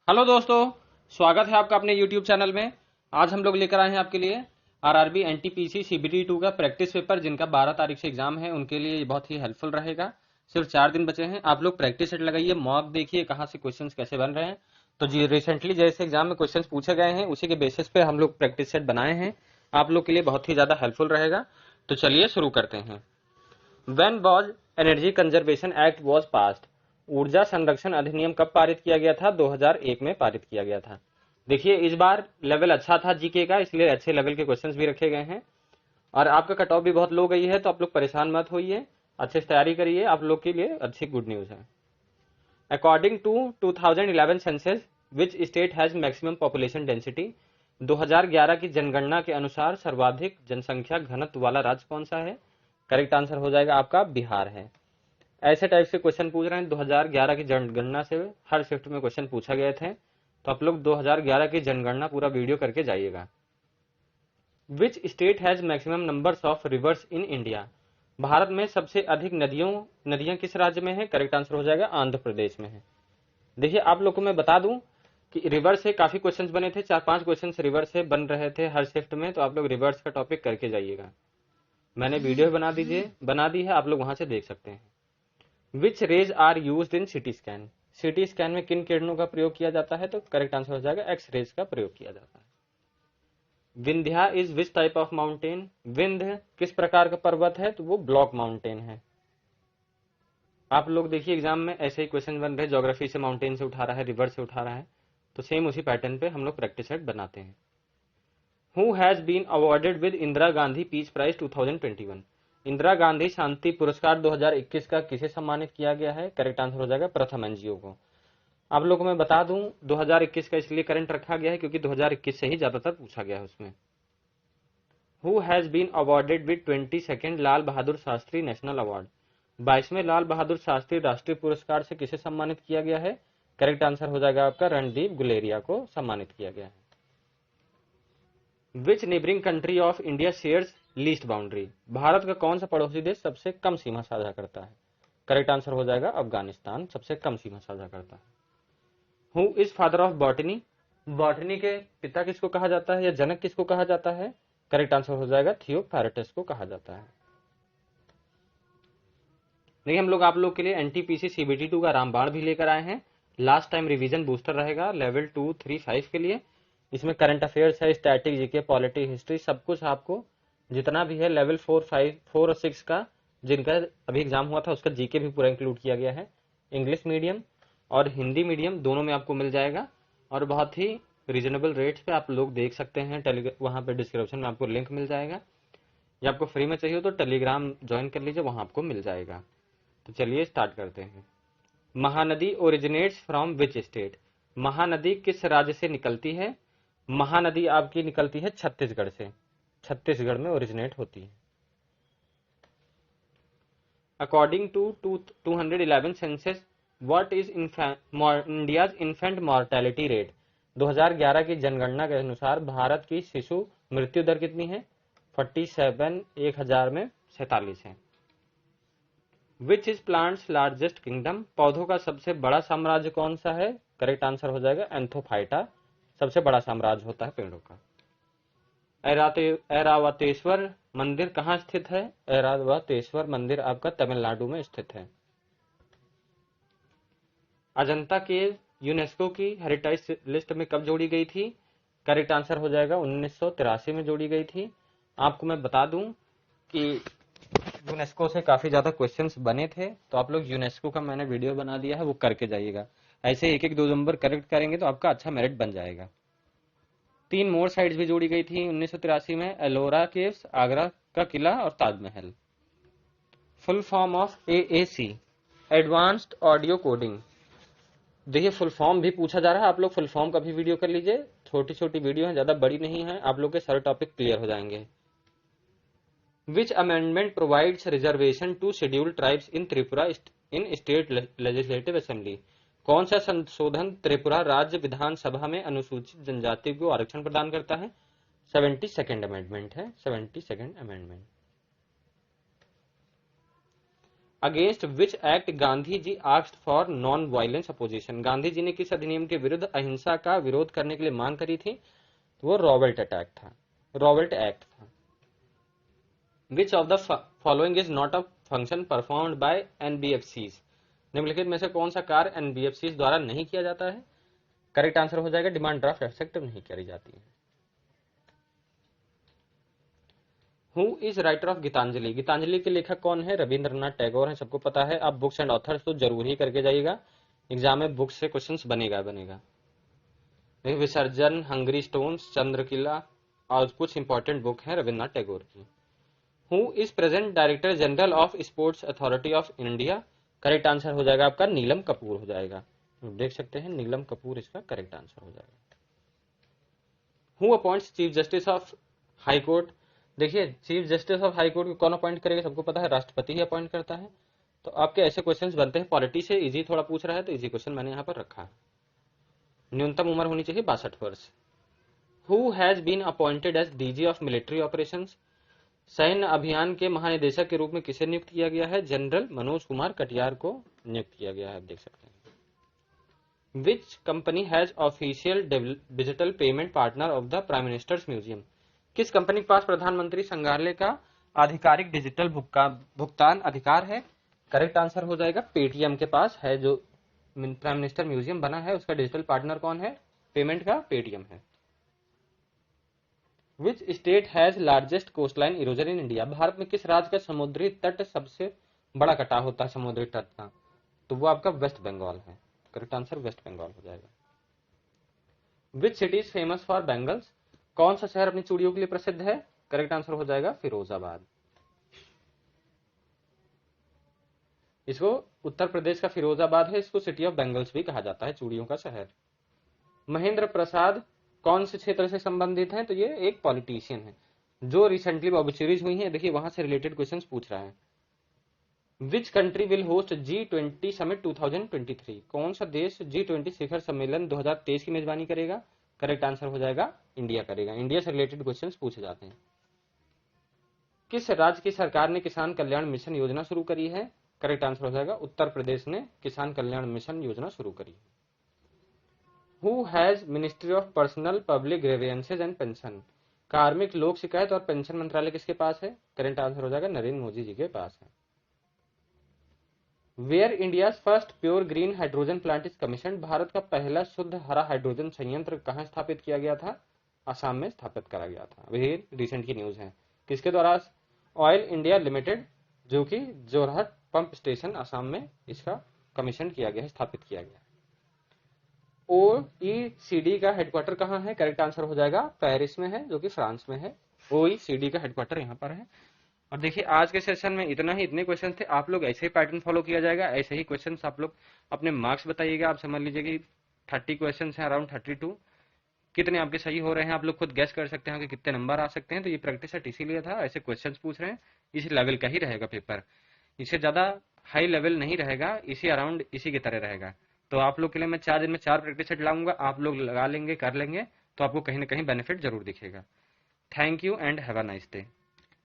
Hello दोस्तों, स्वागत है आपका अपने YouTube चैनल में। आज हम लोग लेकर आए हैं आपके लिए आरआरबी एनटीपीसी सीबीटी 2 का प्रैक्टिस पेपर, जिनका 12 तारीख से एग्जाम है। उनके लिए ये बहुत ही हेल्पफुल रहेगा। सिर्फ 4 दिन बचे हैं। आप लोग प्रैक्टिस सेट लगाइए, मॉक देखिए कहाँ से क्वेश्चंस कैसे बन रहे हैं। तो जी रिसेंटली जैसे एग्जाम में क्वेश्चंस पूछे गए हैं, उसी के बेसिस पे हम लोग प्रैक्टिस सेट बनाए हैं। आप लोग के लिए बहुत ही ज्यादा हेल्पफुल रहेगा। तो चलिए शुरू करते हैं। When was energy conservation act was passed? ऊर्जा संरक्षण अधिनियम कब पारित किया गया था? 2001 में पारित किया गया था। देखिए इस बार लेवल अच्छा था जीके का, इसलिए अच्छे लेवल के क्वेश्चंस भी रखे गए हैं। और आपका कट ऑफ भी बहुत लो गई है, तो आप लोग परेशान मत होइए, अच्छे से तैयारी करिए। आप लोग के लिए अच्छी गुड न्यूज है। According to 2011 census, which state has maximum population density? 2011 की जनगणना के अनुसार सर्वाधिक जनसंख्या घनत्व वाला राज्य कौन सा है? करेक्ट आंसर हो जाएगा आपका बिहार है। ऐसे टाइप से क्वेश्चन पूछ रहे हैं। 2011 की जनगणना से हर शिफ्ट में क्वेश्चन पूछा गए थे, तो आप लोग 2011 की जनगणना पूरा वीडियो करके जाइएगा। विच state has maximum numbers of reverse in India? Bharat में सबसे अधिक नदियां किस राज्य में है? करेक्ट आंसर हो जाएगा आंध्र प्रदेश में है। देखिए आप लोग को मैं बता दूं कि रिवर्स से काफी क्वेश्चंस बने थे, 4-5 क्वेश्चंस रिवर्स से बन रहे थे हर शिफ्ट में, तो आप लोग रिवर्स का टॉपिक करके जाइएगा। मैंने वीडियो बना दी है, आप लोग वहां से देख सकते हैं। Which rays are used in CT scan? CT scan में किन किरणों का प्रयोग किया जाता है? तो करेक्ट आंसर हो जाएगा एक्स रेज का प्रयोग किया जाता है। Vindhya is which type of mountain? Vindhya किस प्रकार का पर्वत है? तो वो ब्लॉक माउंटेन है। आप लोग देखिए एग्जाम में ऐसे ही क्वेश्चन बन रहे, ज्योग्राफी से माउंटेन से उठा रहा है, रिवर से उठा रहा है, तो सेम उसी पैटर्न पे हम लोग प्रैक्टिस सेट बनाते हैं। Who has been awarded with Indira Gandhi peace prize 2021? Indira Gandhi शांति पुरस्कार 2021 का किसे सम्मानित किया गया है? करेक्ट आंसर हो जाएगा प्रथम एनजीओ को। आप लोगों को मैं बता दूं 2021 का इसलिए करंट रखा गया है क्योंकि 2021 से ही ज्यादातर पूछा गया है उसमें। Who has been awarded with 22nd Lal Bahadur Shastri national award? 22वें लाल बहादुर शास्त्री राष्ट्रीय पुरस्कार से किसे सम्मानित किया गया है? करेक्ट आंसर हो जाएगा आपका रणदीप गुलेरिया को सम्मानित किया गया है। विच neighbouring country of India shares least boundary? Bharat का कौन सा पड़ोसी देश सबसे कम सीमा साझा करता है? करेक्ट आंसर हो जाएगा अफगानिस्तान सबसे कम सीमा साझा करता है। Who is father of botany? Botany के पिता किसको कहा जाता है या जनक किसको कहा जाता है? करेक्ट आंसर हो जाएगा थियोफैरेटस को कहा जाता है। देखिए हम लोग आप लोग के लिए एनटीपीसी सीबीटी 2 का रामबाण भी लेकर आए हैं। लास्ट टाइम रिवीजन बूस्टर रहेगा लेवल 2, 3, 5 के लिए। इसमें करंट अफेयर्स है, स्टैटिक, जीके, पॉलिटी, हिस्ट्री, सब कुछ आपको जितना भी है लेवल 4, 5, 4 और 6 का, जिनका अभी एग्जाम हुआ था उसका जीके भी पूरा इंक्लूड किया गया है। इंग्लिश मीडियम और हिंदी मीडियम दोनों में आपको मिल जाएगा, और बहुत ही रीजनेबल रेट्स पे आप लोग देख सकते हैं। वहां पे डिस्क्रिप्शन में आपको लिंक मिल जाएगा, या आपको फ्री में चाहिए तो टेलीग्राम ज्वाइन कर लीजिए, वहां आपको मिल जाएगा। तो चलिए स्टार्ट करते हैं। Mahanadi originates from which state? Mahanadi किस राज्य से निकलती है? महानदी आपकी निकलती है छत्तीसगढ़ से, छत्तीसगढ़ में ओरिजिनेट होती है। According to 211 census, what is India's infant mortality rate? 2011 की जनगणना के अनुसार भारत की शिशु मृत्यु दर कितनी है? 47, 1000 में 47 है। Which is plants largest kingdom? पौधों का सबसे बड़ा साम्राज्य कौन सा है? करेक्ट आंसर हो जाएगा एंथोफाइटा, सबसे बड़ा साम्राज्य होता है पेड़ों का। ऐरावतेश्वर मंदिर कहाँ स्थित है? ऐरावतेश्वर मंदिर आपका तमिलनाडु में स्थित है। अजंता केव यूनेस्को की हेरिटेज लिस्ट में कब जोड़ी गई थी? करेक्ट आंसर हो जाएगा 1983 में जोड़ी गई थी। आपको मैं बता दूं कि यूनेस्को से काफी ज्यादा क्वेश्चंस बने थे, तो आप लोग यूनेस्को का मैंने वीडियो बना दिया है, वो करके जाइएगा। ऐसे एक एक 2 नंबर करेक्ट करेंगे तो आपका अच्छा मेरिट बन जाएगा। 3 मोर साइट्स भी जोड़ी गई थी 1983 में, एलोरा केव्स, आगरा का किला और Taj Mahal. Full form of AAC, advanced audio coding. देखिए फुल फॉर्म भी पूछा जा रहा है, आप लोग फुल फॉर्म का भी वीडियो कर लीजिए। छोटी छोटी वीडियो है, ज्यादा बड़ी नहीं है, आप लोग के सारे टॉपिक क्लियर हो जाएंगे। Which amendment provides reservation to scheduled tribes in Tripura in state legislative assembly? कौन सा संशोधन त्रिपुरा राज्य विधानसभा में अनुसूचित जनजाति को आरक्षण प्रदान करता है? 72nd अमेंडमेंट है, 72nd amendment. Against which act Gandhi ji asked for non violence opposition, Gandhi ji ने किस अधिनियम के विरुद्ध अहिंसा का विरोध करने के लिए मांग करी थी? तो वो रॉबर्ट एक्ट था। Which of the following is not a function performed by NBFCs, निम्नलिखित में से कौन सा कार्य एनबीएफसीज द्वारा नहीं किया जाता है? करेक्ट आंसर हो जाएगा डिमांड ड्राफ्ट एक्सेप्ट नहीं करी जाती है। Who is writer of Gitanjali, Gitanjali के लेखक कौन है? रविंद्रनाथ टैगोर है, सबको पता है। आप बुक्स एंड ऑथर्स तो जरूर ही करके जाइएगा, एग्जाम में बुक्स से क्वेश्चंस बनेगा। विसर्जन, हंगरी स्टोन्स, चंद्रकिला और कुछ इंपॉर्टेंट बुक है रविंद्रनाथ टैगोर की। Who is present director general of sports authority of India, correct answer हो जाएगा आपका नीलम कपूर हो जाएगा। देख सकते हैं नीलम कपूर इसका करेक्ट आंसर हो जाएगा। Who appoints chief justice of high court, देखिए chief justice of high court को कौन अपॉइंट करेगा? सबको पता है राष्ट्रपति ही अपॉइंट करता है। तो आपके ऐसे क्वेश्चंस बनते हैं, पॉलिटी से इजी थोड़ा पूछ रहा है तो इजी क्वेश्चन मैंने यहाँ पर रखा है। न्यूनतम उम्र होनी चाहिए 62 वर्ष। Who has been appointed as DG of military operations, सैन्य अभियान के महानिदेशक के रूप में किसे नियुक्त किया गया है? जनरल मनोज कुमार कटियार को नियुक्त किया गया है, आप देख सकते हैं। Which company has official digital payment partner of the prime ministers museum, किस कंपनी के पास प्रधानमंत्री संग्रहालय का आधिकारिक डिजिटल भुगतान अधिकार है? करेक्ट आंसर हो जाएगा पेटीएम के पास है, जो प्राइम मिनिस्टर म्यूजियम बना है उसका डिजिटल पार्टनर कौन है पेमेंट का? पेटीएम है। विच state has largest coastline erosion in India, Bharat में किस राज्य का समुद्री तट सबसे बड़ा कटाव होता है समुद्री तट का? तो वो आपका वेस्ट बंगाल है, करेक्ट आंसर वेस्ट बंगाल हो जाएगा। Which city is famous for bangles, कौन सा शहर अपनी चूड़ियों के लिए प्रसिद्ध है? करेक्ट आंसर हो जाएगा फिरोजाबाद। इसको उत्तर प्रदेश का फिरोजाबाद है, इसको सिटी ऑफ बैंगल्स भी कहा जाता है, चूड़ियों का शहर। महेंद्र प्रसाद कौन से क्षेत्र से संबंधित हैं? तो ये एक पॉलिटिशियन है जो रिसेंटली ऑब्चुरीज हुई है, देखिए वहां से रिलेटेड क्वेश्चंस पूछ रहा है। Which country will host G20 summit 2023, कौन सा देश G20 शिखर सम्मेलन 2023 की मेजबानी करेगा? करेक्ट आंसर हो जाएगा इंडिया करेगा, इंडिया से रिलेटेड क्वेश्चंस पूछे जाते हैं। किस राज्य की सरकार ने किसान कल्याण मिशन योजना शुरू करी है? करेक्ट आंसर हो जाएगा उत्तर प्रदेश ने किसान कल्याण मिशन योजना शुरू करी है। Who has ministry of personnel public grievances and pension, कार्मिक लोक शिकायत और पेंशन मंत्रालय किसके पास है? करेक्ट आंसर हो जाएगा नरेंद्र मोदी जी के पास है। Where India first pure green hydrogen plant is commission, भारत का पहला शुद्ध हरा हाइड्रोजन संयंत्र कहाँ स्थापित किया गया था? असम में स्थापित करा गया था, वही रिसेंट की न्यूज है। किसके द्वारा? ऑयल इंडिया लिमिटेड, जो कि जोरहट पंप स्टेशन असम में इसका कमीशन किया गया है, स्थापित किया गया। OECD का हेडक्वार्टर कहाँ है? करेक्ट आंसर हो जाएगा पेरिस में है, जो कि फ्रांस में है। OECD का हेडक्वार्टर यहाँ पर है। और देखिए आज के सेशन में इतना ही, इतने क्वेश्चन थे, आप लोग ऐसे ही पैटर्न फॉलो किया जाएगा, ऐसे ही क्वेश्चंस आप लोग अपने मार्क्स बताइएगा। आप समझ लीजिए कि 30 क्वेश्चन हैं, अराउंड 32, कितने आपके सही हो रहे हैं आप लोग खुद गैस कर सकते हैं कि कितने नंबर आ सकते हैं। तो ये प्रैक्टिस सेट इसीलिए था, ऐसे क्वेश्चन पूछ रहे हैं, इसी लेवल का ही रहेगा पेपर, इससे ज्यादा हाई लेवल नहीं रहेगा, इसी अराउंड इसी की तरह रहेगा। तो आप लोग के लिए मैं 4 दिन में 4 प्रैक्टिस सेट लाऊंगा, आप लोग लगा लेंगे, कर लेंगे, तो आपको कहीं ना कहीं बेनिफिट जरूर दिखेगा। Thank you and have a nice day.